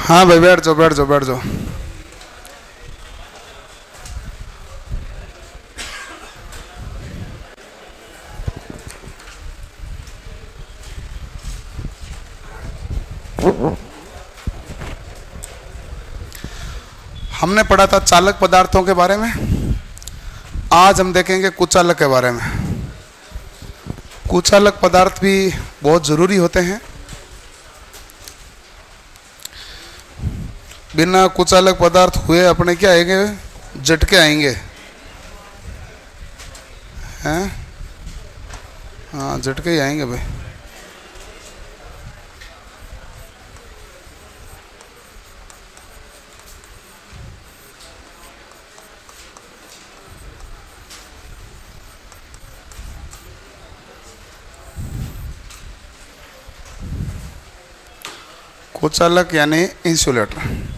हाँ भाई, बैठ जाओ बैठ जाओ बैठ जाओ। हमने पढ़ा था चालक पदार्थों के बारे में। आज हम देखेंगे कुचालक के बारे में। कुचालक पदार्थ भी बहुत ज़रूरी होते हैं। बिना कुचालक पदार्थ हुए अपने क्या आएंगे, झटके आएंगे हैं। हाँ, झटके ही आएंगे भाई। कुचालक यानी इंसुलेटर।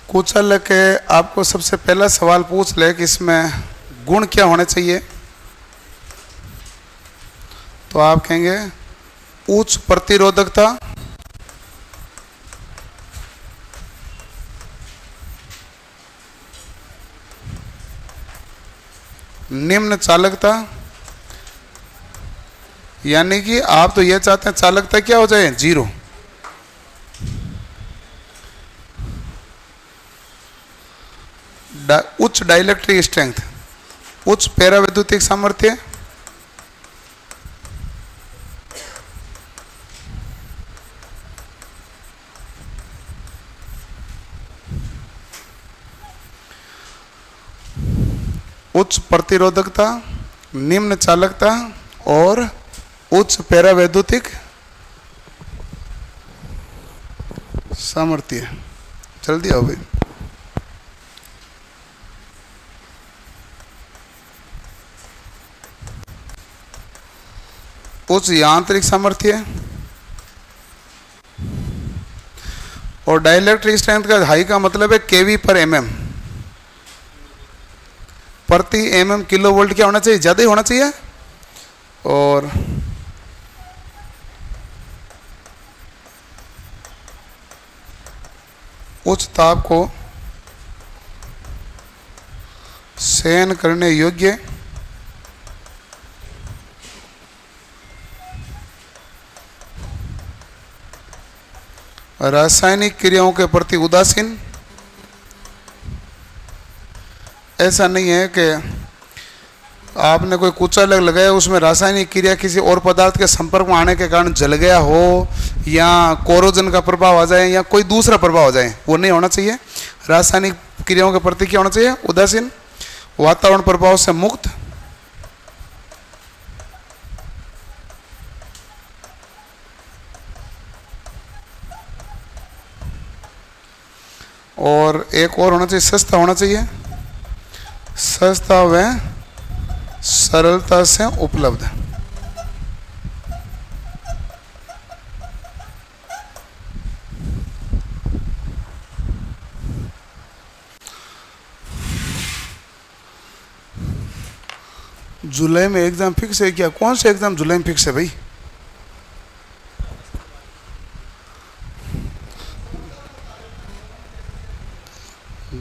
कुचालक के आपको सबसे पहला सवाल पूछ ले कि इसमें गुण क्या होने चाहिए, तो आप कहेंगे उच्च प्रतिरोधकता, निम्न चालकता। यानी कि आप तो ये चाहते हैं चालकता क्या हो जाए, जीरो। उच्च डाइलेक्ट्रिक स्ट्रेंथ, उच्च पैरावैद्युतिक सामर्थ्य, उच्च प्रतिरोधकता, निम्न चालकता और उच्च पैरावैद्युतिक सामर्थ्य। जल्दी आओ भाई। उच्च यांत्रिक सामर्थ्य और डाइलेक्ट्रिक स्ट्रेंथ का हाई का मतलब है केवी पर एमएम, प्रति एमएम किलो वोल्ट क्या होना चाहिए, ज़्यादा ही होना चाहिए। और उच्च ताप को सहन करने योग्य, रासायनिक क्रियाओं के प्रति उदासीन। ऐसा नहीं है कि आपने कोई कुचालक लगाया उसमें रासायनिक क्रिया किसी और पदार्थ के संपर्क में आने के कारण जल गया हो, या कोरोजन का प्रभाव आ जाए, या कोई दूसरा प्रभाव आ जाए, वो नहीं होना चाहिए। रासायनिक क्रियाओं के प्रति क्या होना चाहिए, उदासीन, वातावरण प्रभाव से मुक्त, और एक और होना चाहिए, सस्ता होना चाहिए, सस्ता व सरलता से उपलब्ध। जुलाई में एग्जाम फिक्स है क्या? कौन से एग्जाम जुलाई में फिक्स है भाई?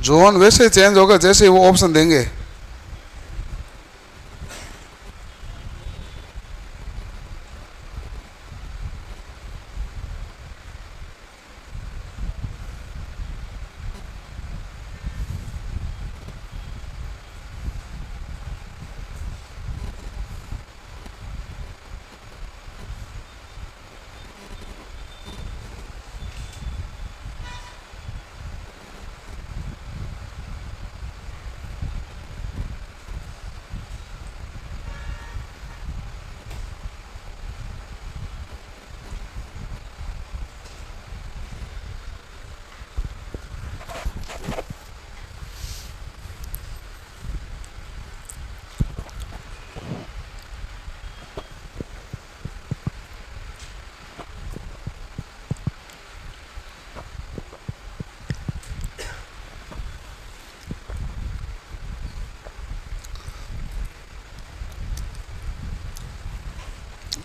जोन वैसे चेंज होगा जैसे वो ऑप्शन देंगे।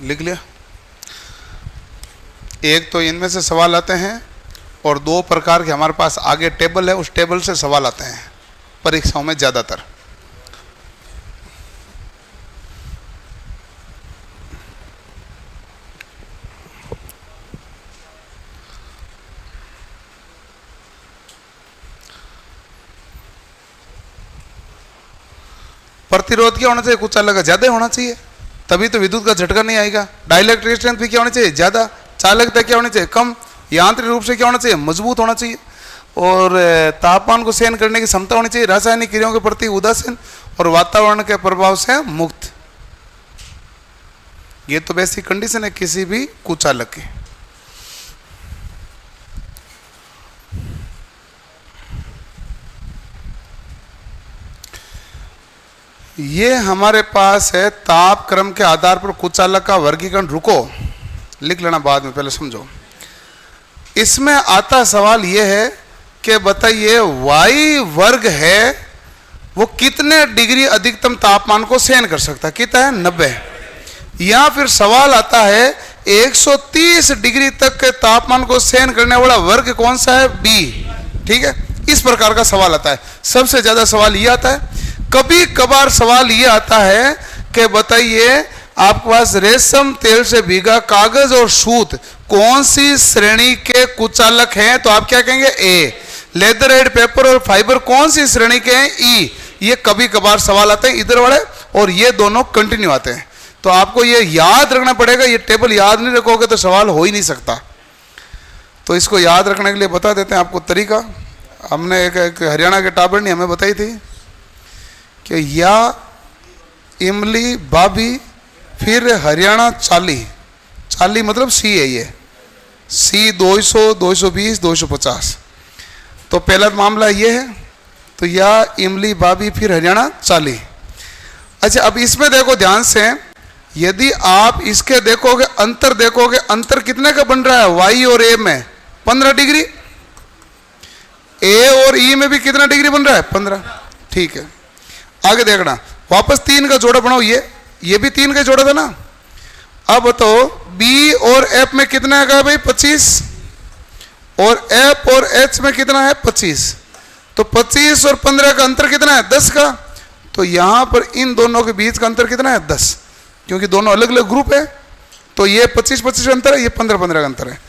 लिख लिया। एक तो इनमें से सवाल आते हैं और दो प्रकार के हमारे पास आगे टेबल है, उस टेबल से सवाल आते हैं परीक्षाओं में ज़्यादातर। प्रतिरोध क्या होना चाहिए? कुछ अलग ज़्यादा होना चाहिए, तभी तो विद्युत का झटका नहीं आएगा। डाइलेक्ट्रिक रेजिस्टेंस भी क्या होनी चाहिए? ज़्यादा। चालकता क्या होनी चाहिए? कम। यांत्रिक रूप से क्या होना चाहिए? मजबूत होना चाहिए। और तापमान को सहन करने की क्षमता होनी चाहिए। रासायनिक क्रियाओं के प्रति उदासीन और वातावरण के प्रभाव से मुक्त। ये तो बेसिक कंडीशन है किसी भी कुचालक की। ये हमारे पास है ताप क्रम के आधार पर कुचालक का वर्गीकरण। रुको, लिख लेना बाद में, पहले समझो। इसमें आता सवाल ये है कि बताइए वायु वर्ग है वो कितने डिग्री अधिकतम तापमान को सहन कर सकता है? कितना है? 90। या फिर सवाल आता है 130 डिग्री तक के तापमान को सहन करने वाला वर्ग कौन सा है? बी। ठीक है, इस प्रकार का सवाल आता है। सबसे ज्यादा सवाल ये आता है। कभी कभार सवाल ये आता है कि बताइए आपके पास रेशम तेल से भीगा कागज और सूत कौन सी श्रेणी के कुचालक हैं? तो आप क्या कहेंगे? ए। लेदरहाइड पेपर और फाइबर कौन सी श्रेणी के हैं? ई। ये कभी कभार सवाल आते हैं इधर वाले, और ये दोनों कंटिन्यू आते हैं। तो आपको ये याद रखना पड़ेगा। ये टेबल याद नहीं रखोगे तो सवाल हो ही नहीं सकता। तो इसको याद रखने के लिए बता देते हैं आपको तरीका। हमने एक हरियाणा के टाबर ने हमें बताई थी कि या इमली बाबी फिर हरियाणा चाली। चाली मतलब सी है, ये सी 200, 220, 250। तो पहला मामला ये है, तो या इमली बाबी फिर हरियाणा चाली। अच्छा, अब इसमें देखो ध्यान से, यदि आप इसके देखोगे अंतर, देखोगे अंतर कितने का बन रहा है? वाई और ए में 15 डिग्री। ए और ई में भी कितना डिग्री बन रहा है? 15। ठीक है, आगे देखना, वापस 3 का जोड़ा बनाओ। ये भी 3 का जोड़ा था ना। अब तो बी और एफ में कितना है भाई? 25। और एफ और एच में कितना है? 25। तो 25 और 15 का अंतर कितना है? 10 का। तो यहां पर इन दोनों के बीच का अंतर कितना है? 10, क्योंकि दोनों अलग अलग ग्रुप है। तो ये 25-25 का अंतर है, ये 15-15 का अंतर है।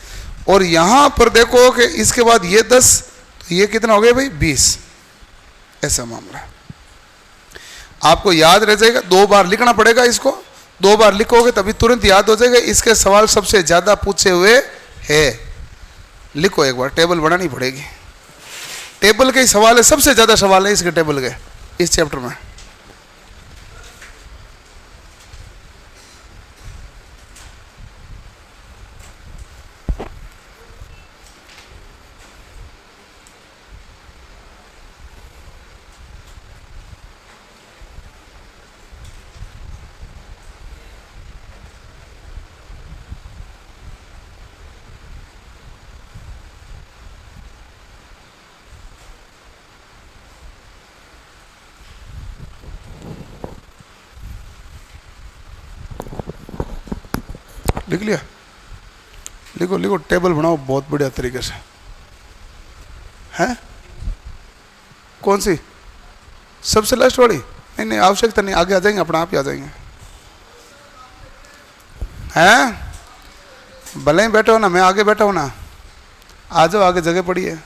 और यहां पर देखो कि इसके बाद ये 10, तो ये कितना हो गया भाई? 20। ऐसा मामला है। आपको याद रह जाएगा, 2 बार लिखना पड़ेगा इसको। 2 बार लिखोगे तभी तुरंत याद हो जाएगा। इसके सवाल सबसे ज्यादा पूछे हुए है। लिखो एक बार, टेबल बनानी पड़ेगी। टेबल के ही सवाल है, सबसे ज्यादा सवाल है इसके टेबल के, इस चैप्टर में। लिख लिया? लिखो लिखो, टेबल बनाओ बहुत बढ़िया तरीके से। हैं? कौन सी? सबसे लास्ट वाली? नहीं नहीं, आवश्यकता नहीं, आगे आ जाएंगे, अपना आप ही आ जाएंगे। हैं? भले ही बैठे हो ना, मैं आगे बैठा हूं ना, आ जाओ, आगे जगह पड़ी है।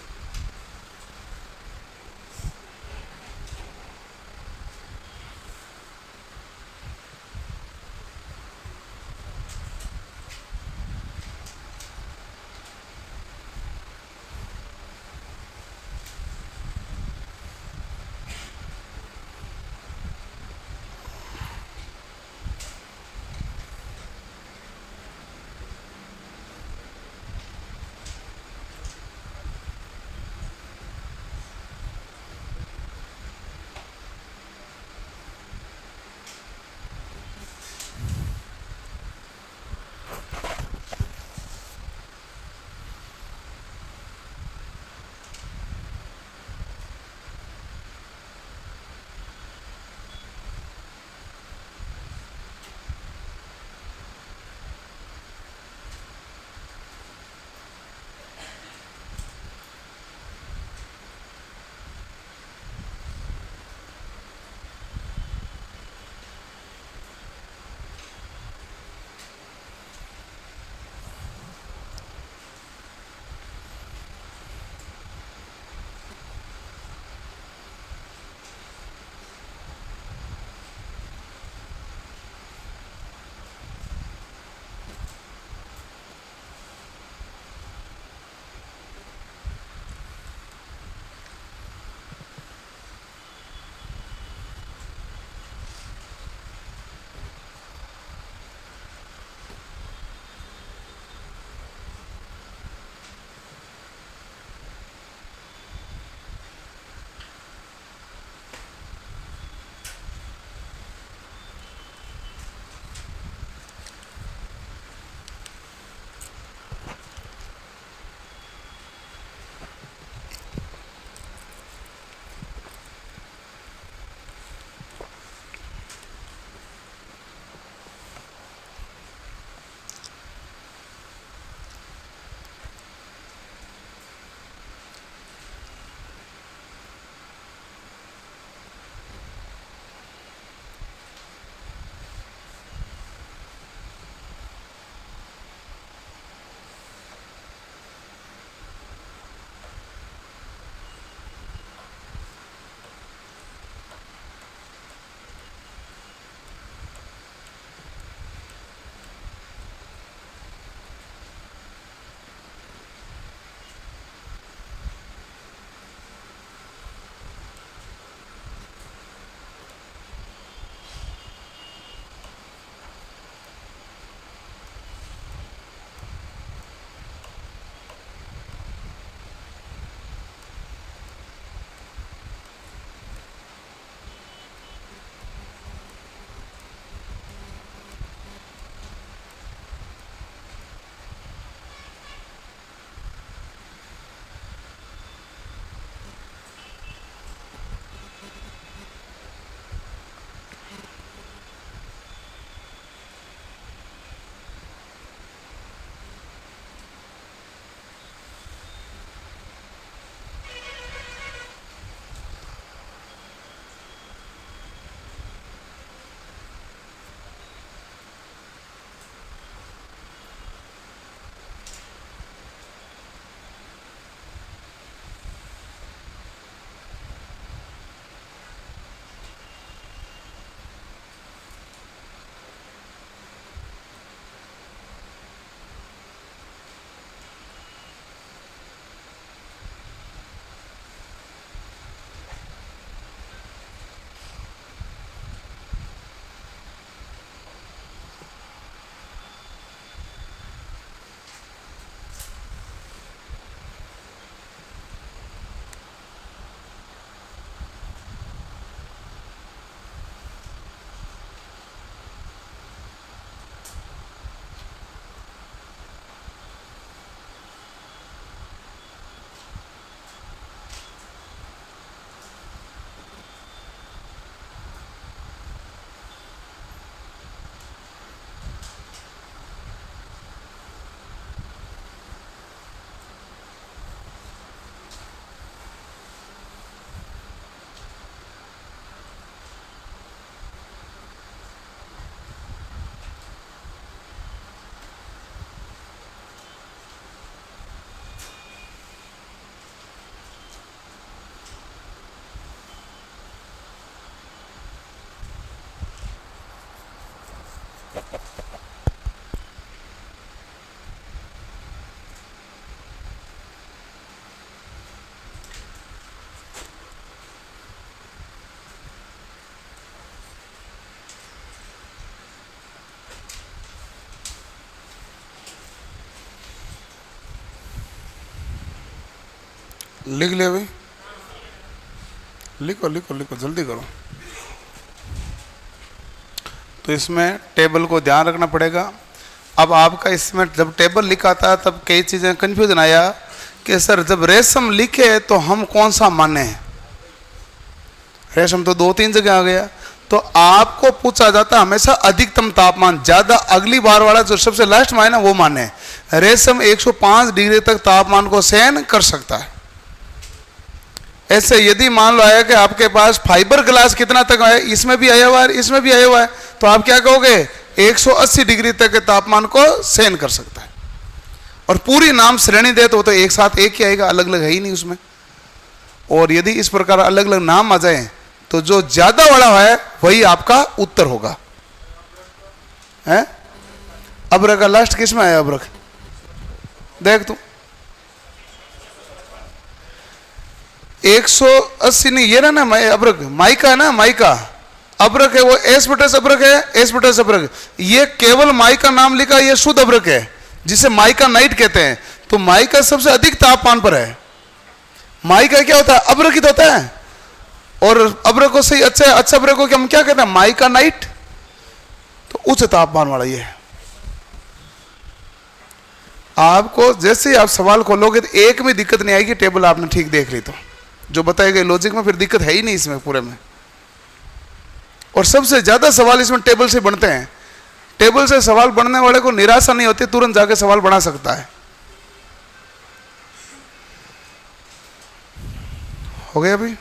लिख ले भाई, लिखो लिखो लिखो, जल्दी करो। तो इसमें टेबल को ध्यान रखना पड़ेगा। अब आपका इसमें जब टेबल लिखा था तब कई चीज़ें कन्फ्यूजन आया कि सर जब रेशम लिखे तो हम कौन सा माने। रेशम तो 2-3 जगह आ गया, तो आपको पूछा जाता हमेशा अधिकतम तापमान, ज़्यादा अगली बार वाला जो सबसे लास्ट में है ना वो माने। रेशम 105 डिग्री तक तापमान को सहन कर सकता है। ऐसे यदि मान लो आया कि आपके पास फाइबर ग्लास कितना तक है, इसमें भी आया हुआ है इसमें भी आया हुआ है, तो आप क्या कहोगे 180 डिग्री तक के तापमान को सहन कर सकता है। और पूरी नाम श्रेणी दे तो एक साथ एक ही आएगा, अलग अलग है ही नहीं उसमें। और यदि इस प्रकार अलग अलग नाम आ जाए तो जो ज्यादा बड़ा है वही आपका उत्तर होगा। है अब्रक का लास्ट किस में आया? अब्रक देख तू 180 नहीं, ये ना अब्रक माइका है ना, माइका अब्रक है वो, एस्पेटस अब्रक है, एस्पेटस अब्रक। ये केवल माइका नाम लिखा, ये शुद्ध अब्रक है जिसे माइका नाइट कहते हैं। तो माइका सबसे अधिक तापमान पर है। माइका क्या होता है? अब्रकित होता है। और अब्रक को सही अच्छा अब्रक को हम क्या कहते हैं? Mica night. तो उच्च तापमान वाला ये है। आपको जैसे ही आप सवाल खोलोगे तो एक में दिक्कत नहीं आएगी, टेबल आपने ठीक देख ली तो जो बताए गए लॉजिक में फिर दिक्कत है ही नहीं इसमें पूरे में। और सबसे ज्यादा सवाल इसमें टेबल से बनते हैं। टेबल से सवाल बनने वाले को निराशा नहीं होती, तुरंत जाके सवाल बना सकता है। हो गया अभी?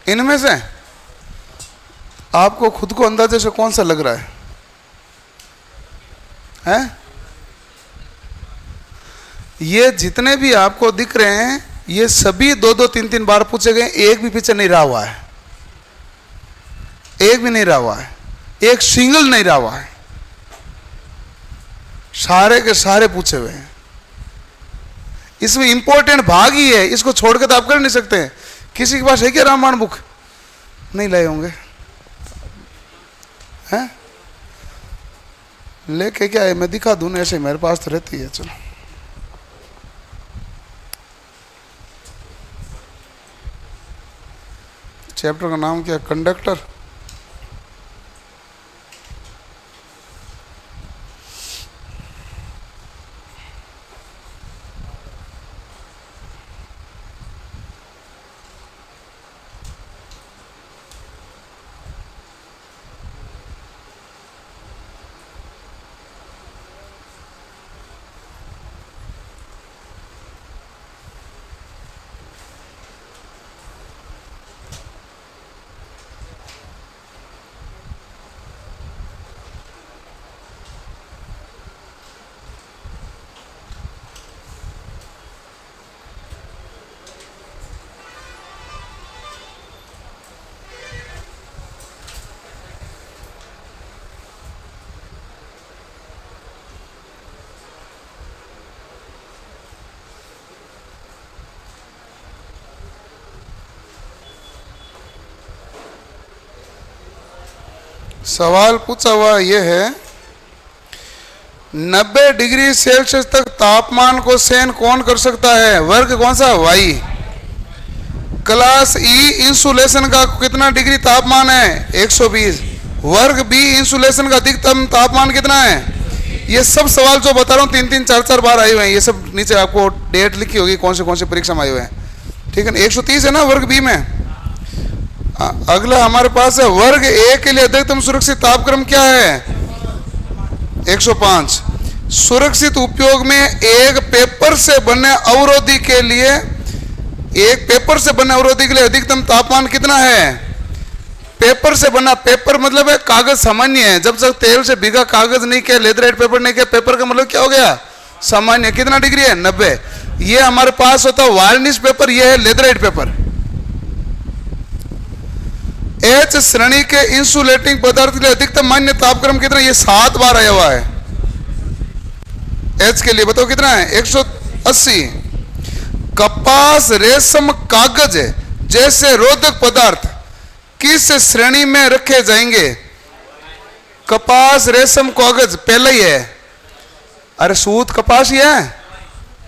इनमें से आपको खुद को अंदाजे से कौन सा लग रहा है? हैं? ये जितने भी आपको दिख रहे हैं ये सभी 2-2, 3-3 बार पूछे गए, एक भी पीछे नहीं रहा हुआ है, एक भी नहीं रहा हुआ है, एक सिंगल नहीं रहा हुआ है, सारे के सारे पूछे हुए हैं। इसमें इंपॉर्टेंट भाग ही है, इसको छोड़कर तो आप कर नहीं सकते। किसी के पास है क्या रामायण बुक? नहीं लाए होंगे, हैं? लेके क्या है, मैं दिखा दूं ना, ऐसे मेरे पास तो रहती है। चलो चैप्टर का नाम क्या? कंडक्टर। सवाल पूछा हुआ यह है 90 डिग्री सेल्सियस तक तापमान को सहन कौन कर सकता है? वर्ग कौन सा? वाई। क्लास ई इंसुलेशन का कितना डिग्री तापमान है? 120। वर्ग बी इंसुलेशन का अधिकतम तापमान कितना है? ये सब सवाल जो बता रहा हूँ 3-3, 4-4 बार आए हुए हैं। ये सब नीचे आपको डेट लिखी होगी कौन से परीक्षा में आए हुए हैं। ठीक है ना? 130 है ना वर्ग बी में। अगला हमारे पास है वर्ग ए के लिए अधिकतम सुरक्षित तापक्रम क्या है? 105। सुरक्षित उपयोग में एक पेपर से बने अवरोधी के लिए अधिकतम तापमान कितना है? पेपर से बना, पेपर मतलब है कागज सामान्य है। जब तक तेल से भीगा कागज नहीं किया, लेदराइट पेपर नहीं किया, पेपर का मतलब क्या हो गया? सामान्य। कितना डिग्री है? 90। ये हमारे पास होता है वार्निश पेपर, ये है लेदराइट पेपर। एच श्रेणी के इंसुलेटिंग पदार्थ के लिए अधिकतम मान्य तापक्रम कितना? ये 7 बार आया हुआ है। एच के लिए बताओ कितना है? 180। कपास रेशम कागज है जैसे रोधक पदार्थ किस श्रेणी में रखे जाएंगे? कपास, रेशम, कागज पहले ही है। अरे सूत कपास ही है,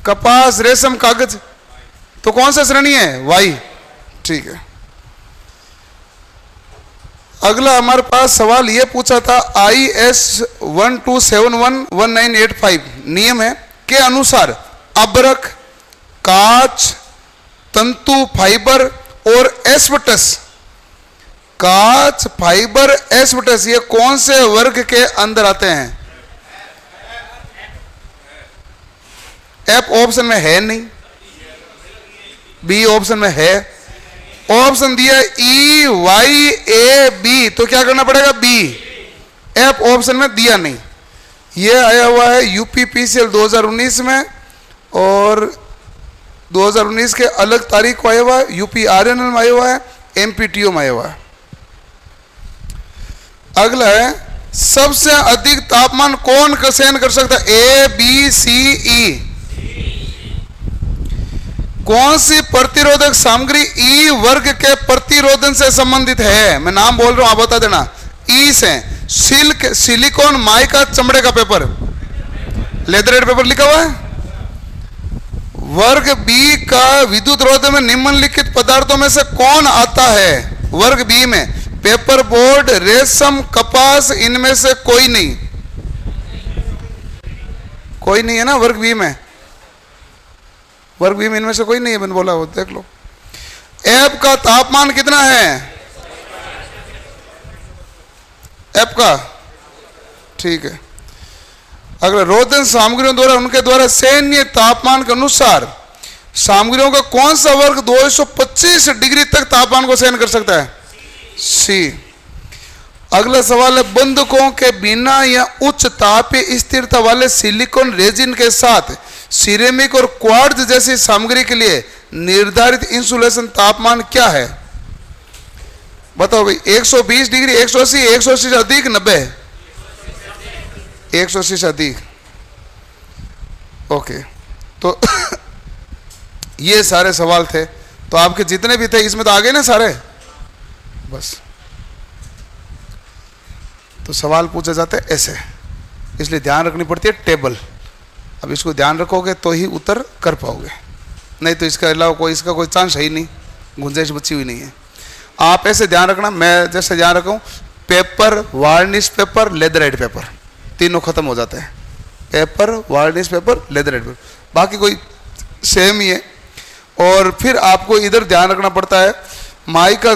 कपास, रेशम, कागज, तो कौन सा श्रेणी है? वाई। ठीक है। अगला हमारे पास सवाल यह पूछा था, IS 12711985 नियम है के अनुसार अभ्रक, कांच, तंतु, फाइबर और एस्बेस्टस, कांच, फाइबर, एस्बेस्टस, ये कौन से वर्ग के अंदर आते हैं? एफ ऑप्शन में है नहीं, बी ऑप्शन में है, ऑप्शन दिया EYAB, तो क्या करना पड़ेगा? बी। एफ ऑप्शन में दिया नहीं। ये आया हुआ है UPPCL 2019 में, और 2019 के अलग तारीख को आया हुआ है, UPRNL में आया हुआ है, MPTO में आया हुआ है। अगला है, सबसे अधिक तापमान कौन सहन कर सकता है? ABCE। कौन सी प्रतिरोधक सामग्री ई वर्ग के प्रतिरोधन से संबंधित है? मैं नाम बोल रहा हूं, आप बता देना। ई से सिल्क, सिलिकॉन, माइका, चमड़े का पेपर, लेदरेट पेपर लिखा हुआ है। वर्ग बी का विद्युत रोध में निम्नलिखित पदार्थों में से कौन आता है? वर्ग बी में पेपर बोर्ड, रेशम, कपास, इनमें से कोई नहीं, कोई नहीं है ना वर्ग बी में, वर्ग बी में इनमें से कोई नहीं है, मैंने बोला वो देख लो। एफ का तापमान कितना है? एफ का, ठीक है। अगर रोधन सामग्रियों द्वारा उनके द्वारा सहनीय तापमान के अनुसार सामग्रियों का कौन सा वर्ग 225 डिग्री तक तापमान को सहन कर सकता है? सी। अगला सवाल है, बंधकों के बिना या उच्च तापीय स्थिरता वाले सिलिकॉन रेजिन के साथ सिरेमिक और क्वार्ट्ज जैसी सामग्री के लिए निर्धारित इंसुलेशन तापमान क्या है? बताओ भाई। 120 डिग्री, 180, 180 से अधिक, 90, 180 से अधिक। ओके, तो ये सारे सवाल थे, तो आपके जितने भी थे इसमें तो आ गए ना सारे, बस। तो सवाल पूछे जाते हैं ऐसे, इसलिए ध्यान रखनी पड़ती है टेबल। अब इसको ध्यान रखोगे तो ही उत्तर कर पाओगे, नहीं तो इसका अलावा कोई इसका कोई चांस है ही नहीं, गुंजाइश बची हुई नहीं है। आप ऐसे ध्यान रखना, मैं जैसे ध्यान रखूँ, paper, varnish paper, leatherette paper, तीनों खत्म हो जाते हैं। Paper, varnish paper, leatherette paper, बाकी कोई सेम ही है। और फिर आपको इधर ध्यान रखना पड़ता है, माइका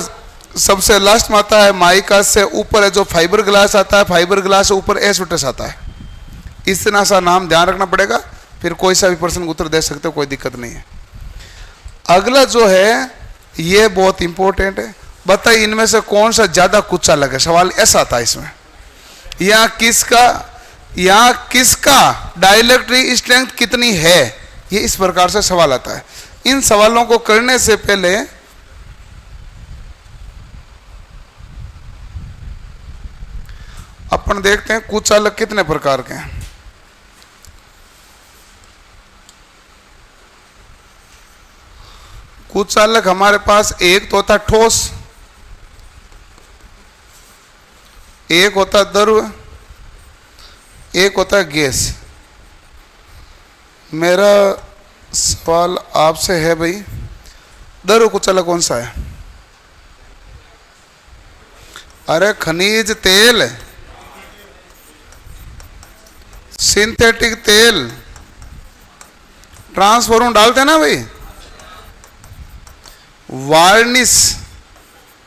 सबसे लास्ट में आता है, माइका से ऊपर है जो फाइबर ग्लास आता है, फाइबर ग्लास से ऊपर एस्बेस्टस आता है। इतना सा नाम ध्यान रखना पड़ेगा, फिर कोई सा भी प्रश्न उत्तर दे सकते हो, कोई दिक्कत नहीं है। अगला जो है ये बहुत इंपॉर्टेंट है, बताइए इनमें से कौन सा ज्यादा कुछ अलग है? सवाल ऐसा था इसमें, या किसका डाइलेक्ट्रिक स्ट्रेंथ कितनी है, ये इस प्रकार से सवाल आता है। इन सवालों को करने से पहले अपन देखते हैं कुचालक कितने प्रकार के हैं। कुचालक हमारे पास एक तो होता है ठोस, एक होता है द्रव, एक होता है गैस। मेरा सवाल आपसे है भाई, द्रव कुचालक कौन सा है? अरे खनिज तेल, सिंथेटिक तेल, ट्रांसफॉर्मर डालते हैं ना भाई। वार्निश,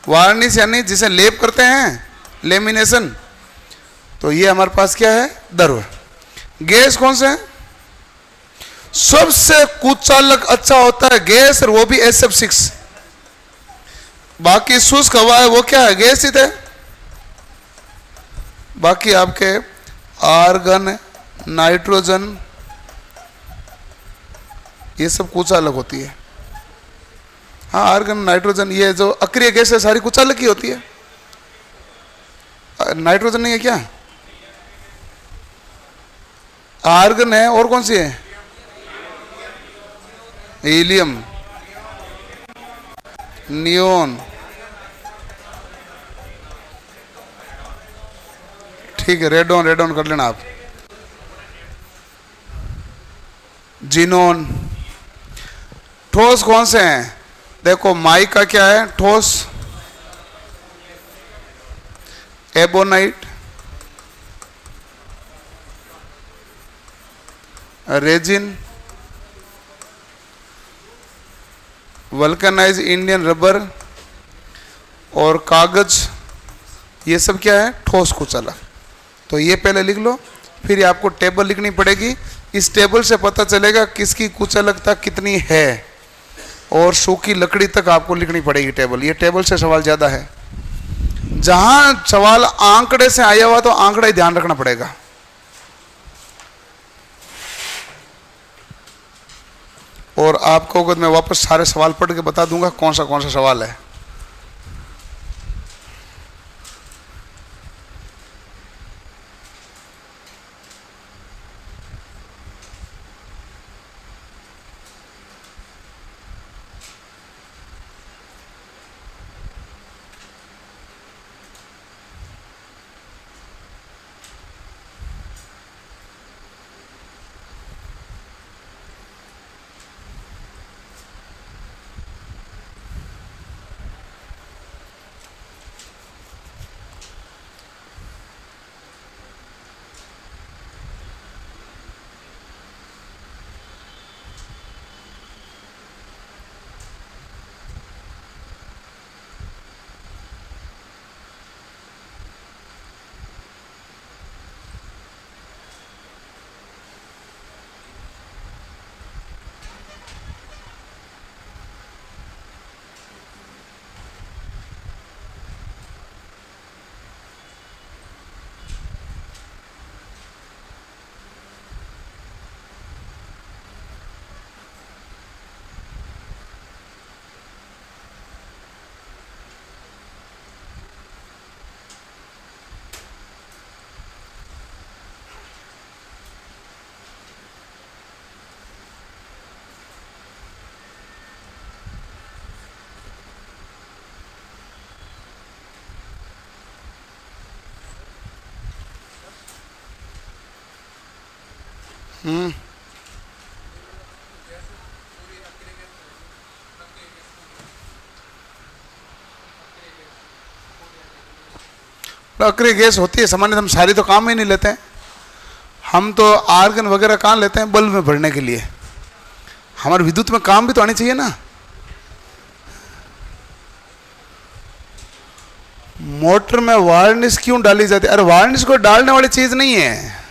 वार्निश यानी जिसे लेप करते हैं, लेमिनेशन, तो ये हमारे पास क्या है? द्रव। गैस कौन से है? सबसे कुचालक अच्छा होता है गैस, और वो भी SF6। बाकी शुष्क हवा है वो क्या है? गैस ही थे। बाकी आपके आर्गन, नाइट्रोजन, ये सब कुचालक होती है। हाँ, आर्गन, नाइट्रोजन, ये जो अक्रिय गैस है सारी कुचालक ही होती है। नाइट्रोजन नहीं है क्या? आर्गन है, और कौन सी है? हीलियम, नियोन, ठीक है, रेडोन, रेडोन कर लेना आप। जीनोन। ठोस कौन से हैं? देखो माई का क्या है ठोस? Ebonite, resin, vulcanise Indian rubber और कागज, ये सब क्या है? ठोस कुचलक। तो ये पहले लिख लो, फिर ये आपको टेबल लिखनी पड़ेगी। इस टेबल से पता चलेगा किसकी कुचलकता कितनी है, और सूखी लकड़ी तक आपको लिखनी पड़ेगी टेबल। ये टेबल से सवाल ज़्यादा है। जहां सवाल आंकड़े से आया हुआ तो आंकड़ा ही ध्यान रखना पड़ेगा। और आपको अगर मैं वापस सारे सवाल पढ़ के बता दूंगा कौन सा सवाल है। अक्रिय गैस होती है सामान्य, हम सारी तो काम ही नहीं लेते हैं। हम तो आर्गन वगैरह कहाँ लेते हैं? बल्ब में भरने के लिए। हमारे विद्युत में काम भी तो आनी चाहिए ना। मोटर में वार्निश क्यों डाली जाती है? अरे वार्निश को डालने वाली चीज नहीं है।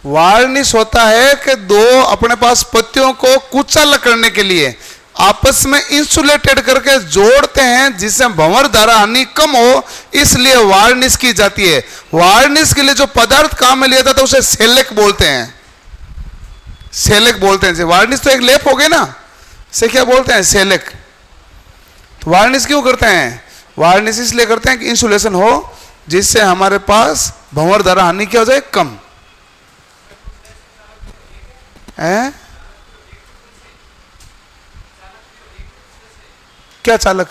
वार्निश होता है कि दो अपने पास पत्तियों को कुचल करने के लिए आपस में इंसुलेटेड करके जोड़ते हैं, जिससे भंवर धारा हानि कम हो, इसलिए वार्निश की जाती है। वार्निश के लिए जो पदार्थ काम में लिया जाता है उसे सेलेक बोलते हैं। सेलेक बोलते हैं। वार्निश तो एक लेप हो गए ना, से क्या बोलते हैं? सेलेक। तो वार्निश क्यों करते हैं? वार्निश इसलिए करते हैं कि इंसुलेशन हो, जिससे हमारे पास भंवर धारा हानि क्या हो जाए? कम है। क्या चालक?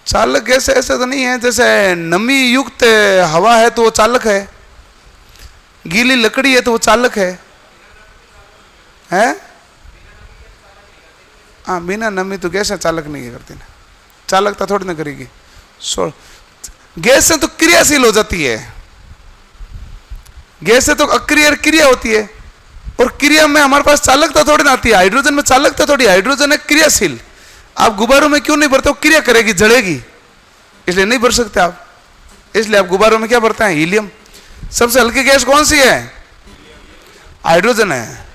चालक ऐसे ऐसे तो नहीं है, जैसे नमी युक्त हवा है तो वो चालक है, गीली लकड़ी है तो वो चालक है। हैं? हाँ, बिना नमी तो गैस चालक नहीं करती ना, चालकता थोड़ी ना करेगी। गैस से तो क्रियाशील हो जाती है, गैस से तो अक्रिय क्रिया होती है, और क्रिया में हमारे पास चालकता थोड़ी ना आती है। हाइड्रोजन में चालकता थोड़ी, हाइड्रोजन है क्रियाशील। आप गुब्बारों में क्यों नहीं भरते हो? क्रिया करेगी, जलेगी, इसलिए नहीं भर सकते आप। इसलिए आप गुब्बारों में क्या भरते हैं? हीलियम। सबसे हल्की गैस कौन सी है? हाइड्रोजन है।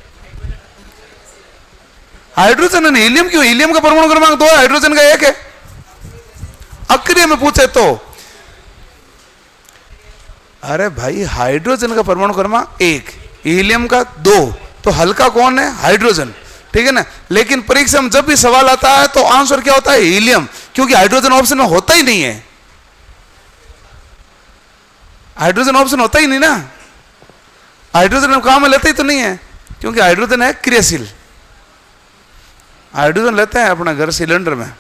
हाइड्रोजन है, हीलियम क्यों? हीलियम का परमाणु क्रमांक 2 है, हाइड्रोजन का 1 है। अक्रिय में पूछे तो अरे भाई, हाइड्रोजन का परमाणु क्रमांक 1, हीलियम का 2, तो हल्का कौन है? हाइड्रोजन। ठीक है ना। लेकिन परीक्षा में जब भी सवाल आता है तो आंसर क्या होता है? हीलियम, क्योंकि हाइड्रोजन ऑप्शन में होता ही नहीं है। हाइड्रोजन ऑप्शन होता ही नहीं ना। हाइड्रोजन हम काम में लेते ही तो नहीं है, क्योंकि हाइड्रोजन है क्रियाशील। हाइड्रोजन लेते हैं अपना घर सिलेंडर में।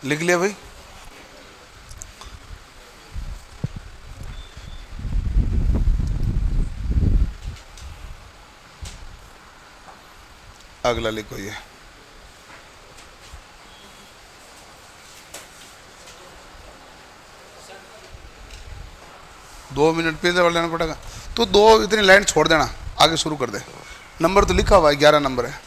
लिख लिया भाई? अगला लिखो ये। दो मिनट पीछे बढ़ लेना पड़ेगा, तो दो इतनी लाइन छोड़ देना, आगे शुरू कर दे। नंबर तो लिखा हुआ है, 11 नंबर है।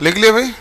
लिख लिया भाई?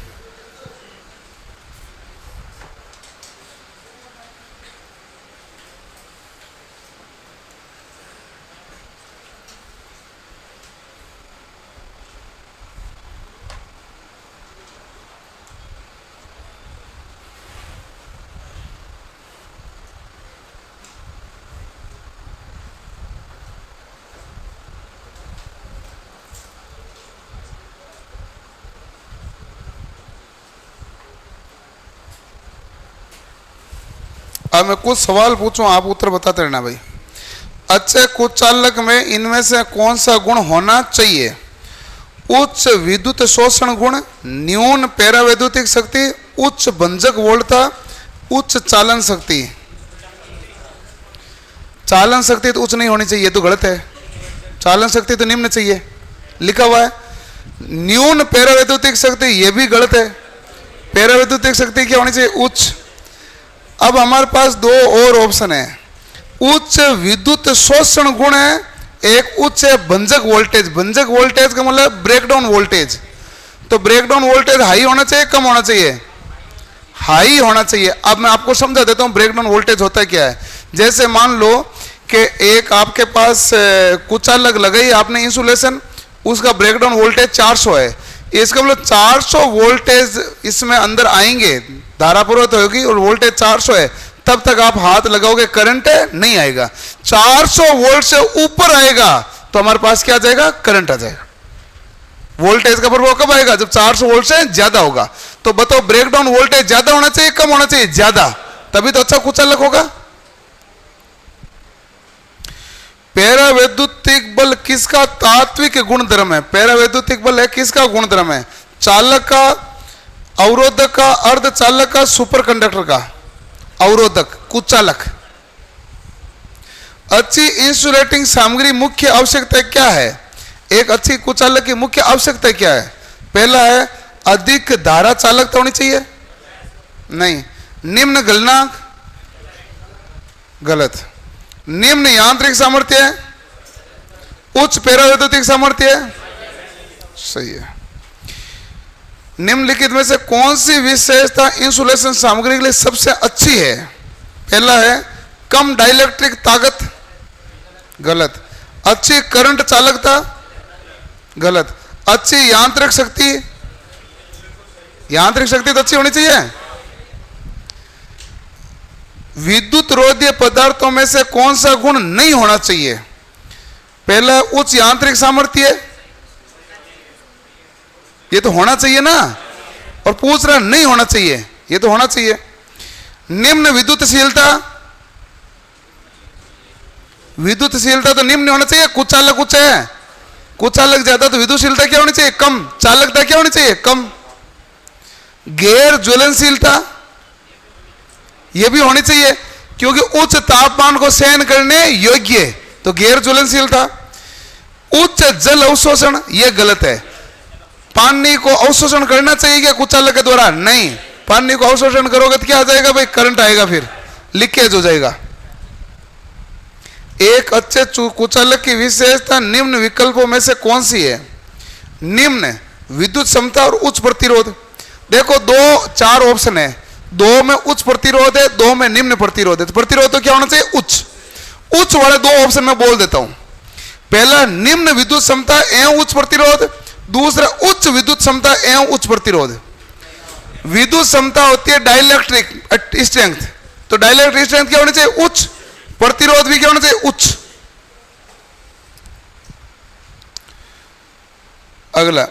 अब मैं कुछ सवाल पूछूं, आप उत्तर बताते रहना भाई। अच्छे कुचालक में इनमें से कौन सा गुण होना चाहिए? उच्च विद्युत शोषण गुण, न्यून पैरावैद्युतिक शक्ति, उच्च भंजक वोल्टता, उच्च चालन शक्ति। चालन शक्ति तो उच्च नहीं होनी चाहिए, तो गलत है। चालन शक्ति तो निम्न चाहिए, लिखा हुआ है। न्यून पैरावैद्युतिक शक्ति, ये भी गलत है। पैरावैद्युतिक शक्ति क्या होनी चाहिए? उच्च। अब हमारे पास दो और ऑप्शन है। उच्च विद्युत शोषण गुण है, एक उच्च भंजक वोल्टेज। भंजक वोल्टेज का मतलब ब्रेकडाउन वोल्टेज। तो ब्रेकडाउन वोल्टेज हाई होना चाहिए, कम होना चाहिए? हाई होना चाहिए। अब मैं आपको समझा देता हूं ब्रेकडाउन वोल्टेज होता क्या है। जैसे मान लो कि एक आपके पास कुचालक लगाई आपने इंसुलेशन, उसका ब्रेकडाउन वोल्टेज 400 है। इसका मतलब 400 वोल्टेज इसमें अंदर आएंगे, धारा प्रवाहित होगी और वोल्टेज 400 है, तब तक आप हाथ लगाओगे करंट नहीं आएगा। 400 वोल्ट से ऊपर आएगा तो हमारे पास क्या आ जाएगा, करंट आ जाएगा। वोल्टेज का प्रभाव कब आएगा, जब 400 वोल्ट से ज्यादा होगा। तो बताओ ब्रेकडाउन वोल्टेज ज्यादा होना चाहिए कम होना चाहिए, ज्यादा, तभी तो अच्छा कुचालक होगा। पैरावैद्युतिक बल किसका तात्विक गुणधर्म है, पैरावैद्युतिक बल है किसका गुणधर्म है, चालक का, अवरोधक का, अर्धचालक का, सुपर कंडक्टर का, अवरोधक, कुचालक। अच्छी इंसुलेटिंग सामग्री मुख्य आवश्यकता क्या है, एक अच्छी कुचालक की मुख्य आवश्यकता क्या है, पहला है अधिक धारा चालकता होनी चाहिए, नहीं, निम्न गलनांक, गलत, निम्न यांत्रिक सामर्थ्य, उच्च पैरावैद्युतिक सामर्थ्य, सही है। निम्नलिखित में से कौन सी विशेषता इंसुलेशन सामग्री के लिए सबसे अच्छी है, पहला है कम डाइलेक्ट्रिक ताकत, गलत, अच्छी करंट चालकता, गलत, अच्छी यांत्रिक शक्ति, यांत्रिक शक्ति तो अच्छी होनी चाहिए। विद्युत रोधीय पदार्थों में से कौन सा गुण नहीं होना चाहिए, पहला उच्च यांत्रिक सामर्थ्य, ये तो होना चाहिए ना, और पूछ रहा नहीं होना चाहिए, ये तो होना चाहिए। निम्न विद्युतशीलता, विद्युतशीलता तो निम्न होना चाहिए, कुचालक उच्च है, कुचालक ज्यादा, तो विद्युतशीलता क्या होनी चाहिए, कम, चालकता क्या होनी चाहिए, कम। गैर ज्वलनशीलता, यह भी होनी चाहिए क्योंकि उच्च तापमान को सहन करने योग्य, तो गैर ज्वलनशीलता। उच्च जल अवशोषण, यह गलत है, पानी को अवशोषण करना चाहिए क्या कुचालक के द्वारा, नहीं, पानी को अवशोषण करोगे तो क्या आ जाएगा भाई, करंट आएगा, फिर लीकेज हो जाएगा। एक अच्छे कुचालक की विशेषता निम्न विकल्पों में से कौन सी है, निम्न विद्युत क्षमता और उच्च प्रतिरोध। देखो दो चार ऑप्शन है, दो में उच्च प्रतिरोध है, दो में निम्न प्रतिरोध है, तो प्रतिरोध तो क्या होना चाहिए, उच्च, उच्च वाले दो ऑप्शन में बोल देता हूं। पहला निम्न विद्युत क्षमता एवं उच्च प्रतिरोध, दूसरा उच्च विद्युत क्षमता एवं उच्च प्रतिरोध। विद्युत क्षमता होती है डाइलेक्ट्रिक स्ट्रेंथ, तो डाइलेक्ट्रिक स्ट्रेंथ क्या होनी चाहिए, उच्च, प्रतिरोध भी क्या होना चाहिए, उच्च। अगला,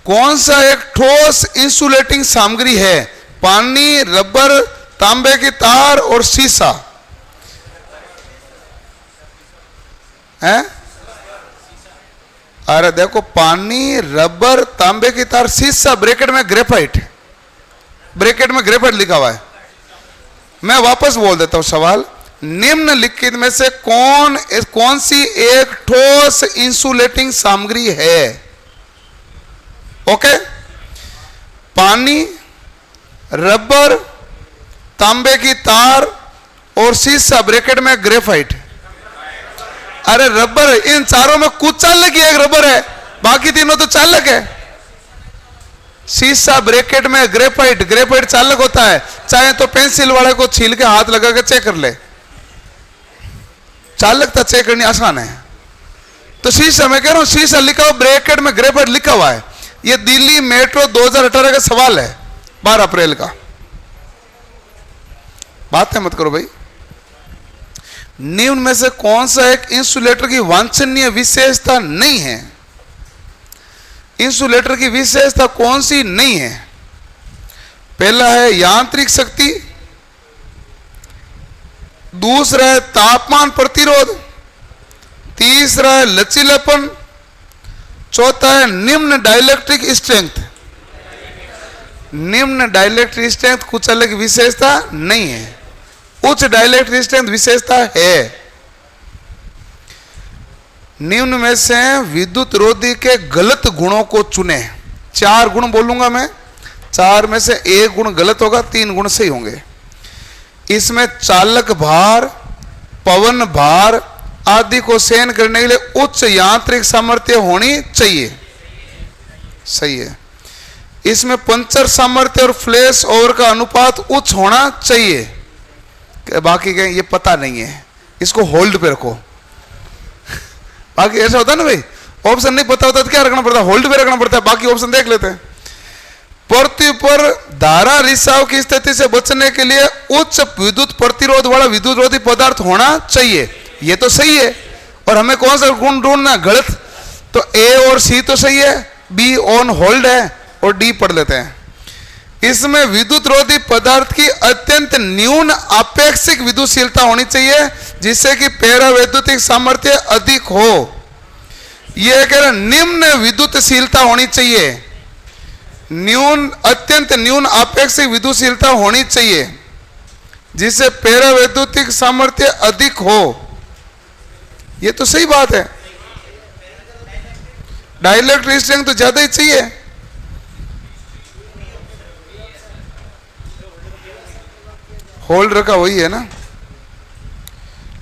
कौन सा एक ठोस इंसुलेटिंग सामग्री है, पानी, रबर, तांबे की तार और शीशा है। अरे देखो पानी, रबर, तांबे की तार, शीशा, ब्रैकेट में ग्रेफाइट, ब्रैकेट में ग्रेफाइट लिखा हुआ है। मैं वापस बोल देता हूं सवाल, निम्नलिखित में से कौन सी एक ठोस इंसुलेटिंग सामग्री है, ओके, पानी, रबर, तांबे की तार और शीशा, ब्रैकेट में ग्रेफाइट। अरे रबर, इन चारों में कुछ चालक ही एक रबर है, बाकी तीनों तो चालक है। शीशा, ब्रैकेट में ग्रेफाइट, ग्रेफाइट चालक होता है, चाहे तो पेंसिल वाले को छील के हाथ लगा के चेक कर ले, चालकता चेक करनी आसान है। तो शीशा, मैं कह रहा हूं शीशा लिखा हुआ, ब्रैकेट में ग्रेफाइट लिखा हुआ है। यह दिल्ली मेट्रो 2018 का सवाल है, 12 अप्रैल का, बातें मत करो भाई। निम्न में से कौन सा एक इंसुलेटर की वांछनीय विशेषता नहीं है, इंसुलेटर की विशेषता कौन सी नहीं है, पहला है यांत्रिक शक्ति, दूसरा है तापमान प्रतिरोध, तीसरा है लचीलापन, चौथा है निम्न डाइलेक्ट्रिक स्ट्रेंथ। निम्न डाइलेक्ट्रिक स्ट्रेंथ कुछ अलग विशेषता नहीं है, उच्च डाइलेक्ट्रिक स्ट्रेंथ विशेषता है। निम्न में से विद्युत रोधी के गलत गुणों को चुने। 4 गुण बोलूंगा मैं, 4 में से 1 गुण गलत होगा, 3 गुण सही होंगे। इसमें चालक भार, पवन भार आदि को सहन करने के लिए उच्च यांत्रिक सामर्थ्य होनी चाहिए, सही है। इसमें पंचर सामर्थ्य और फ्लैश ओवर का अनुपात उच्च होना चाहिए। बाकी कहें ये पता नहीं है, इसको होल्ड पे रखो। बाकी ऐसा होता है ना भाई, ऑप्शन नहीं पता होता तो क्या रखना पड़ता है, होल्ड पे रखना पड़ता है, बाकी ऑप्शन देख लेते हैं। पृथ्वी पर धारा रिसाव की स्थिति से बचने के लिए उच्च विद्युत प्रतिरोध वाला विद्युत रोधी पदार्थ होना चाहिए। ये तो सही है। और हमें कौन सा गुण ढूंढना? गलत। तो ए और सी तो सही है, बी ऑन होल्ड है और डी पढ़ लेते हैं। इसमें विद्युत रोधी पदार्थ की अत्यंत न्यून आपेक्षिक विद्युतशीलता होनी चाहिए जिससे कि पैरा वैद्युतिक सामर्थ्य अधिक हो। यह कह रहे निम्न विद्युतशीलता होनी चाहिए, न्यून अत्यंत न्यून आपेक्षिक विद्युतशीलता होनी चाहिए जिससे पैरा वैद्युतिक सामर्थ्य अधिक हो। यह तो सही बात है। डाइलेक्ट्रिक स्ट्रेंथ तो ज्यादा ही चाहिए। होल्ड रखा वही है ना,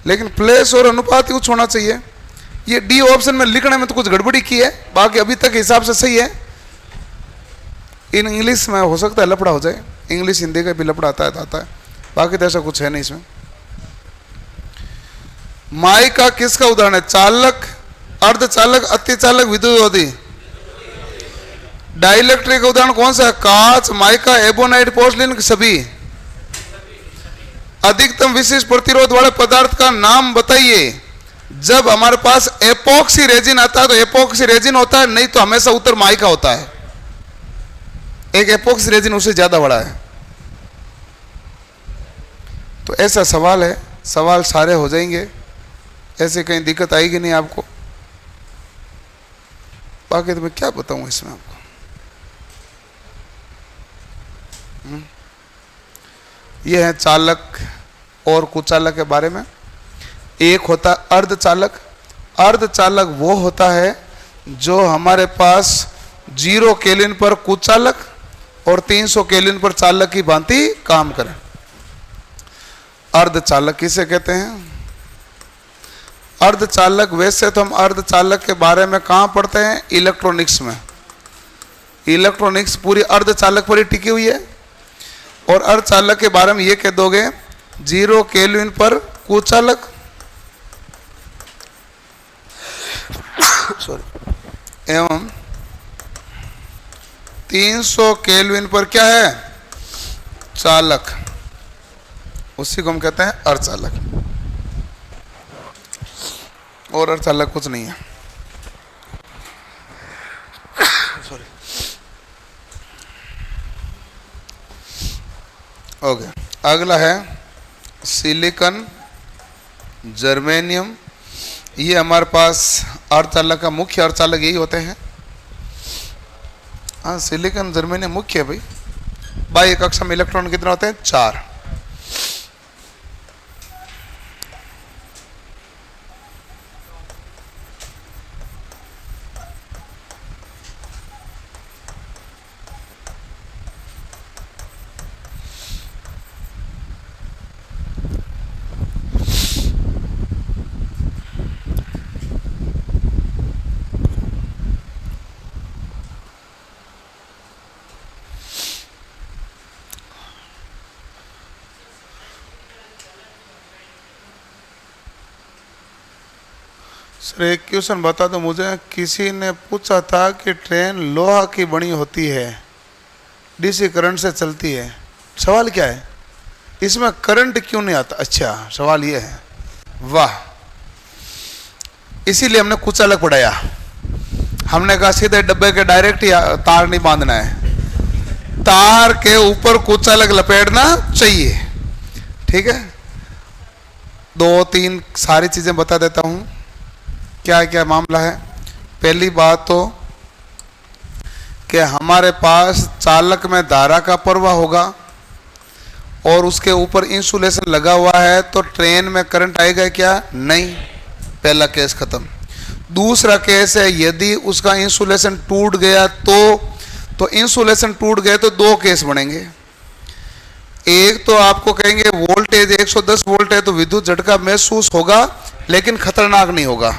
लेकिन प्लेस और अनुपात कुछ होना चाहिए। ये डी ऑप्शन में लिखने में तो कुछ गड़बड़ी की है, बाकी अभी तक हिसाब से सही है। इन इंग्लिश में हो सकता है लफड़ा हो जाए, इंग्लिश हिंदी का भी लफड़ा आता है, बाकी तो ऐसा कुछ है नहीं इसमें। माई का किसका उदाहरण है? चालक, अर्धचालक, अतिचालक, विद्युतरोधी। डाइलेक्ट्रिक का उदाहरण कौन सा है? कांच, माइका, एबोनाइट, पोर्सलिन, सभी। अधिकतम विशिष्ट प्रतिरोध वाले पदार्थ का नाम बताइए। जब हमारे पास एपॉक्सी रेजिन आता है तो एपॉक्सी रेजिन होता है, नहीं तो हमेशा उत्तर माइका होता है। एक एपॉक्सी रेजिन उससे ज्यादा बड़ा है। तो ऐसा सवाल है, सवाल सारे हो जाएंगे, ऐसे कहीं दिक्कत आएगी नहीं आपको। बाकी तो मैं क्या बताऊं इसमें आपको। यह है चालक और कुचालक के बारे में। एक होता है अर्धचालक। अर्धचालक वो होता है जो हमारे पास 0 केल्विन पर कुचालक और 300 केल्विन पर चालक की भांति काम करे। अर्धचालक किसे कहते हैं? अर्धचालक, वैसे तो हम अर्धचालक के बारे में कहाँ पढ़ते हैं? इलेक्ट्रॉनिक्स में। इलेक्ट्रॉनिक्स पूरी अर्धचालक पर ही टिकी हुई है। और अर्धचालक के बारे में ये कह दोगे 0 केल्विन पर कुचालक सॉरी एवं 300 केल्विन पर क्या है? चालक। उसी को हम कहते हैं अर्धचालक। और अर्धचालक कुछ नहीं है। सॉरी। ओके, अगला है सिलिकॉन, जर्मेनियम। ये हमारे पास अर्धचालक का मुख्य अर्धचालक यही होते हैं। हाँ, सिलिकॉन जर्मेनियम मुख्य है भाई। बाह्य कक्षा में इलेक्ट्रॉन कितने होते हैं? 4। सर एक क्वेश्चन बता दो मुझे। किसी ने पूछा था कि ट्रेन लोहा की बनी होती है, डीसी करंट से चलती है। सवाल क्या है? इसमें करंट क्यों नहीं आता? अच्छा, सवाल ये है। वाह, इसीलिए हमने कुछ अलग पढ़ाया। हमने कहा सीधे डब्बे के डायरेक्ट तार नहीं बांधना है, तार के ऊपर कुछ अलग लपेटना चाहिए। ठीक है, 2-3 सारी चीजें बता देता हूं क्या क्या मामला है। पहली बात तो कि हमारे पास चालक में धारा का प्रवाह होगा और उसके ऊपर इंसुलेशन लगा हुआ है, तो ट्रेन में करंट आएगा क्या? नहीं। पहला केस खत्म। दूसरा केस है यदि उसका इंसुलेशन टूट गया तो इंसुलेशन टूट गए तो 2 केस बनेंगे। एक तो आपको कहेंगे वोल्टेज 110 वोल्ट है तो विद्युत झटका महसूस होगा लेकिन खतरनाक नहीं होगा।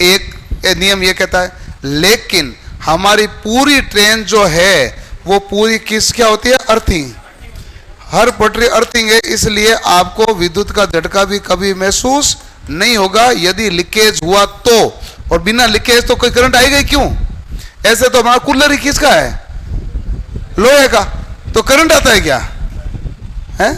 एक नियम ये कहता है। लेकिन हमारी पूरी ट्रेन जो है वो पूरी किस क्या होती है? अर्थिंग। हर पटरी अर्थिंग है, इसलिए आपको विद्युत का झटका भी कभी महसूस नहीं होगा। यदि लीकेज हुआ तो, और बिना लीकेज तो कोई करंट आएगा ही क्यों? ऐसे तो हमारा कूलर ही किसका है? लोहे का, तो करंट आता है क्या है?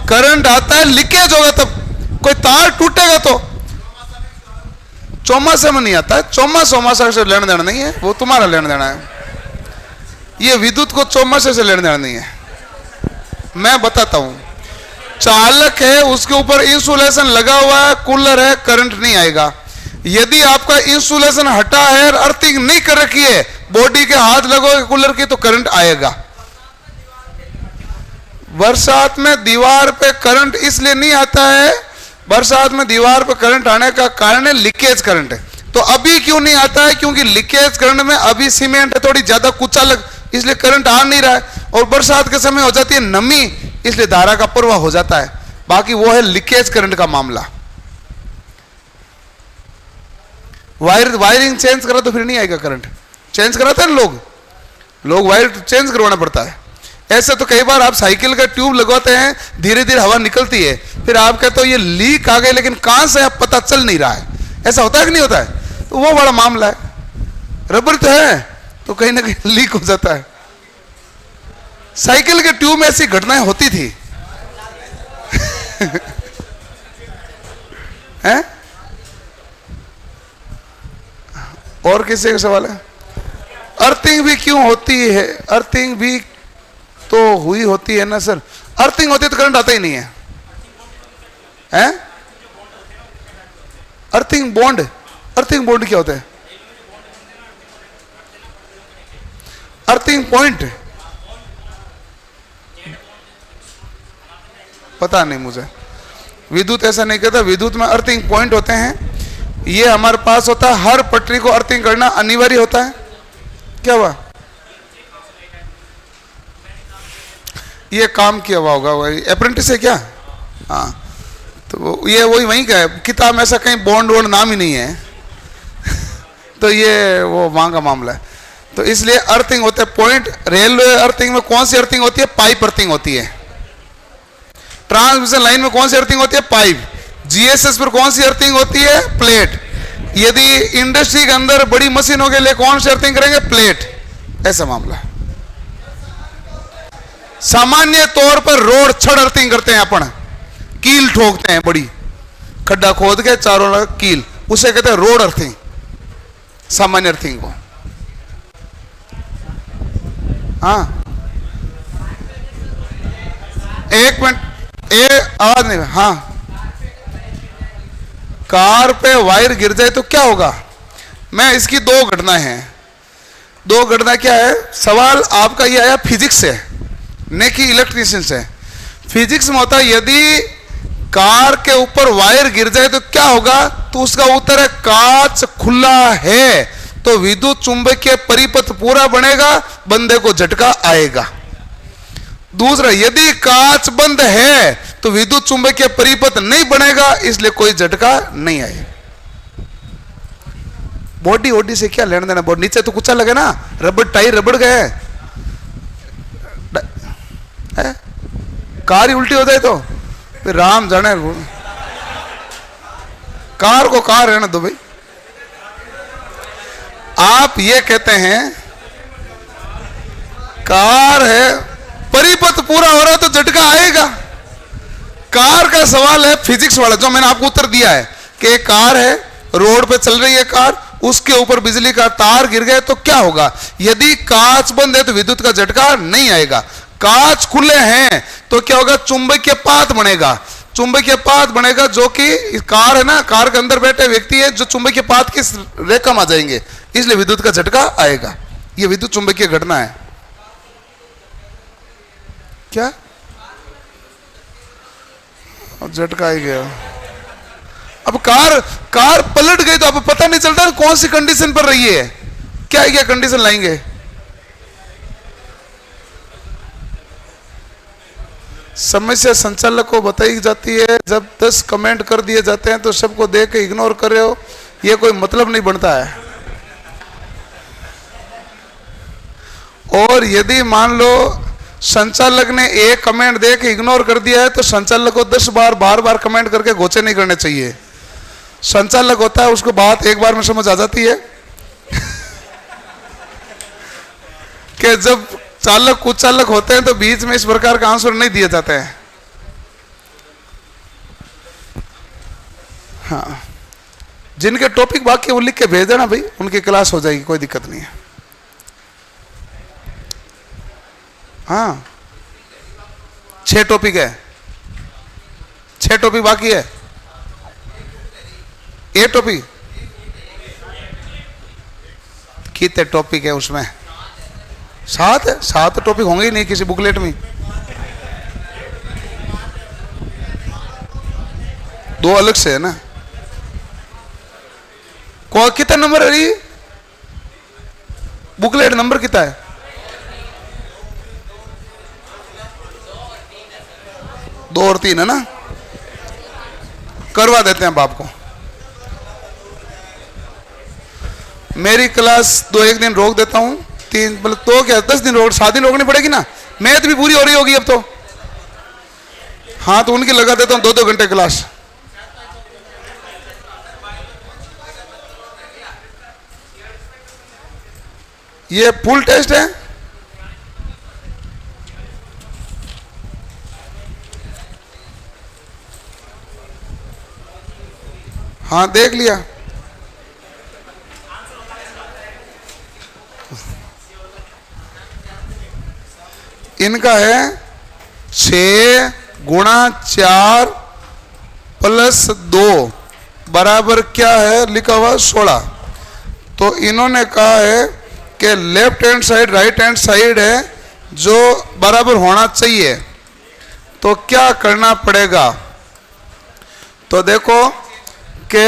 करंट आता है, लीकेज होगा तब, कोई तार टूटेगा तो। चौमासे में नहीं आता है, चौमासा से लेना देना नहीं है, वो तुम्हारा लेना देना है। ये विद्युत को चौमासे से लेना देना नहीं है। मैं बताता हूं, चालक है, उसके ऊपर इंसुलेशन लगा हुआ है, कूलर है, करंट नहीं आएगा। यदि आपका इंसुलेशन हटा है, अर्थिंग नहीं कर रखी है, बॉडी के हाथ लगोगे कूलर की तो करंट आएगा। बरसात में दीवार पे करंट इसलिए नहीं आता है, बरसात में दीवार पे करंट आने का कारण है लीकेज करंट है। तो अभी क्यों नहीं आता है? क्योंकि लीकेज करंट में अभी सीमेंट है, थोड़ी ज्यादा कुचालक, इसलिए करंट आ नहीं रहा है। और बरसात के समय हो जाती है नमी, इसलिए धारा का प्रवाह हो जाता है। बाकी वो है लीकेज करंट का मामला। वायरिंग चेंज करा तो फिर नहीं आएगा करंट। चेंज कराते हैं लोग वायर चेंज करवाना पड़ता है। ऐसे तो कई बार आप साइकिल का ट्यूब लगवाते हैं, धीरे धीरे हवा निकलती है, फिर आप कहते हो ये लीक आ गई, लेकिन कहां से आप पता चल नहीं रहा है। ऐसा होता है कि नहीं होता है? तो वो बड़ा मामला है। रबर तो है तो कहीं ना कहीं लीक हो जाता है। साइकिल के ट्यूब में ऐसी घटनाएं होती थी हैं? और किसी का सवाल है? अर्थिंग भी क्यों होती है? अर्थिंग भी तो हुई होती है ना सर। अर्थिंग होती है तो करंट आता ही नहीं है, हैं? अर्थिंग बॉन्ड क्या होता है? अर्थिंग पॉइंट पता नहीं मुझे। विद्युत ऐसा नहीं कहता, विद्युत में अर्थिंग पॉइंट होते हैं। ये हमारे पास होता है, हर पटरी को अर्थिंग करना अनिवार्य होता है। क्या हुआ? ये काम किया हुआ होगा, वही अप्रेंटिस है क्या? हाँ, तो ये वही का है। किताब में ऐसा कहीं बॉन्ड वॉन्ड नाम ही नहीं है तो ये वो वहां का मामला है। तो इसलिए अर्थिंग होते हैं पॉइंट। रेलवे अर्थिंग में कौन सी अर्थिंग होती है? पाइप अर्थिंग होती है। ट्रांसमिशन लाइन में कौन सी अर्थिंग होती है? पाइप। जीएसएस पर कौन सी अर्थिंग होती है? प्लेट। यदि इंडस्ट्री के अंदर बड़ी मशीनों के लिए कौन सी अर्थिंग करेंगे? प्लेट। ऐसा मामला है। सामान्य तौर पर रोड छड़ अर्थिंग करते हैं, अपन कील ठोकते हैं, बड़ी खड्डा खोद के चारों कील, उसे कहते हैं रोड अर्थिंग, सामान्य अर्थिंग को। हाँ, एक मिनट, आवाज नहीं। हाँ, कार पे वायर गिर जाए तो क्या होगा? मैं इसकी दो घटनाएं हैं। दो घटना क्या है? सवाल आपका ये आया फिजिक्स से, न कि इलेक्ट्रिशियन से। फिजिक्स में होता है यदि कार के ऊपर वायर गिर जाए तो क्या होगा? तो उसका उत्तर है कांच खुला है तो विद्युत चुंबकीय परिपथ पूरा बनेगा, बंदे को झटका आएगा। दूसरा, यदि कांच बंद है तो विद्युत चुंबकीय परिपथ नहीं बनेगा, इसलिए कोई झटका नहीं आएगा। बॉडी ओडी से क्या लेना देना? बॉडी नीचे तो कुछ लगे ना, रबड़ टायर रबड़ गए, कार ही उल्टी हो जाए तो फिर राम जाने। कार को कार रहने दो भाई। आप ये कहते हैं कार है, परिपथ पूरा हो रहा है तो झटका आएगा। कार का सवाल है फिजिक्स वाला, जो मैंने आपको उत्तर दिया है कि कार है, रोड पे चल रही है कार, उसके ऊपर बिजली का तार गिर गए तो क्या होगा? यदि कांच बंद है तो विद्युत का झटका नहीं आएगा। कांच खुले हैं तो क्या होगा? चुंबकीय पात बनेगा। चुंबकीय पात बनेगा, जो कि कार है ना, कार के अंदर बैठे व्यक्ति है जो चुंबकीय पात की रेखा में आ जाएंगे, इसलिए विद्युत का झटका आएगा। यह विद्युत चुंबकीय घटना है। क्या झटका आ गया? अब कार पलट गई तो अब पता नहीं चलता कौन सी कंडीशन पर रही है। क्या कंडीशन लाएंगे? समस्या संचालक को बताई जाती है। जब 10 कमेंट कर दिए जाते हैं तो सबको देख के इग्नोर कर रहे हो, यह कोई मतलब नहीं बनता है। और यदि मान लो संचालक ने एक कमेंट दे के इग्नोर कर दिया है तो संचालक को 10 बार कमेंट करके घोचे नहीं करने चाहिए। संचालक होता है, उसको बात एक बार में समझ आ जाती है कि जब चालक कुचालक होते हैं तो बीच में इस प्रकार का आंसर नहीं दिए जाते हैं। हाँ, जिनके टॉपिक बाकी वो लिख के भेज देना भाई, उनकी क्लास हो जाएगी, कोई दिक्कत नहीं है। हाँ, 6 टॉपिक है, 6 टॉपिक बाकी है। ये टॉपिक कितने टॉपिक है उसमें? 7 है। 7 टॉपिक होंगे ही नहीं किसी बुकलेट में। 2 अलग से है ना। कितना नंबर है ये बुकलेट? नंबर कितना है? 2 और 3 है ना। करवा देते हैं बाप को। मेरी क्लास 2-1 दिन रोक देता हूं, 3 मतलब तो क्या 10 दिन रोक, 7 दिन रोकनी पड़ेगी ना। मैथ भी पूरी हो रही होगी अब तो। हाँ, तो उनकी लगा देता हूं 2-2 घंटे क्लास। ये फुल टेस्ट है। हाँ, देख लिया। इनका है 6 गुणा 4 प्लस 2 बराबर क्या है लिखा हुआ 16। तो इन्होंने कहा है कि left hand side right hand side है जो बराबर होना चाहिए, तो क्या करना पड़ेगा? तो देखो कि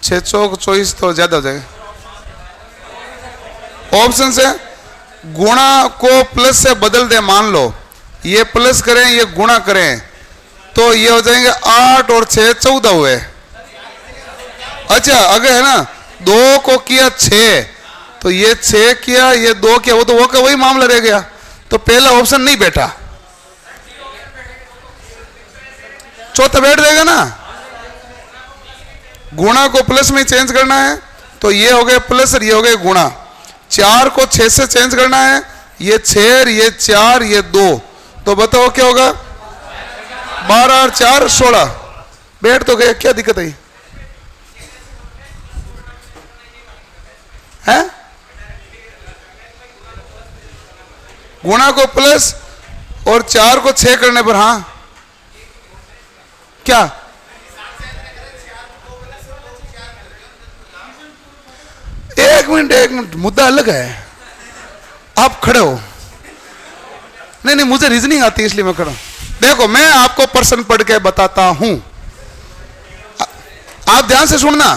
6 चौक 24 तो ज्यादा हो जाएगा। ऑप्शन से गुणा को प्लस से बदल दे। मान लो ये प्लस करें ये गुणा करें तो ये हो जाएंगे 8 और 6 14 हुए। अच्छा, अगर है ना 2 को किया 6 तो ये 6 किया ये 2 किया, वो तो वो का वही मामला रह गया। तो पहला ऑप्शन नहीं बैठा, चौथा बैठ जाएगा ना। गुणा को प्लस में चेंज करना है तो ये हो गए प्लस और ये हो गए गुणा। 4 को 6 से चेंज करना है, ये 6 ये 4 ये 2, तो बताओ क्या होगा? 12 और 4 16। बैठ तो गए, क्या दिक्कत है? हैं? गुणा को प्लस और 4 को 6 करने पर हाँ क्या? एक मिनट, मुद्दा अलग है। आप खड़े हो। नहीं, मुझे रीजनिंग आती है इसलिए मैं खड़ा हूं। देखो, मैं आपको प्रश्न पढ़ के बताता हूं, आप ध्यान से सुनना।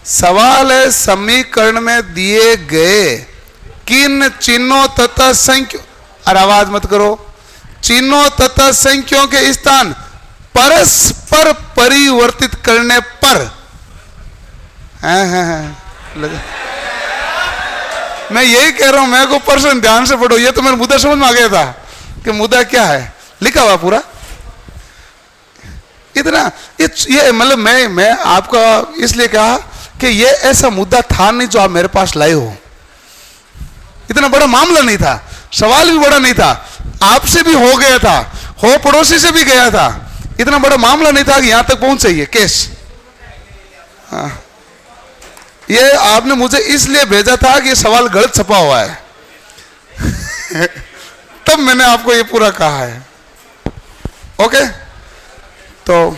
सवाल है समीकरण में दिए गए किन चिन्हों तथा संख्यों, अरे आवाज मत करो, चिन्हों तथा संख्यों के स्थान परस्पर परिवर्तित करने पर मैं यही कह रहा हूं, मैं को प्रश्न ध्यान से पढ़ो। ये तो मेरा मुद्दा समझ में आ गया था कि मुद्दा क्या है, लिखा हुआ पूरा इतना। ये मतलब मैं आपका इसलिए कहा कि ये ऐसा मुद्दा था नहीं जो आप मेरे पास लाए हो। इतना बड़ा मामला नहीं था, सवाल भी बड़ा नहीं था, आपसे भी हो गया था, हो पड़ोसी से भी गया था। इतना बड़ा मामला नहीं था कि यहां तक पहुंच चाहिए केस। हाँ, ये आपने मुझे इसलिए भेजा था कि ये सवाल गलत छपा हुआ है तब मैंने आपको ये पूरा कहा है। ओके, तो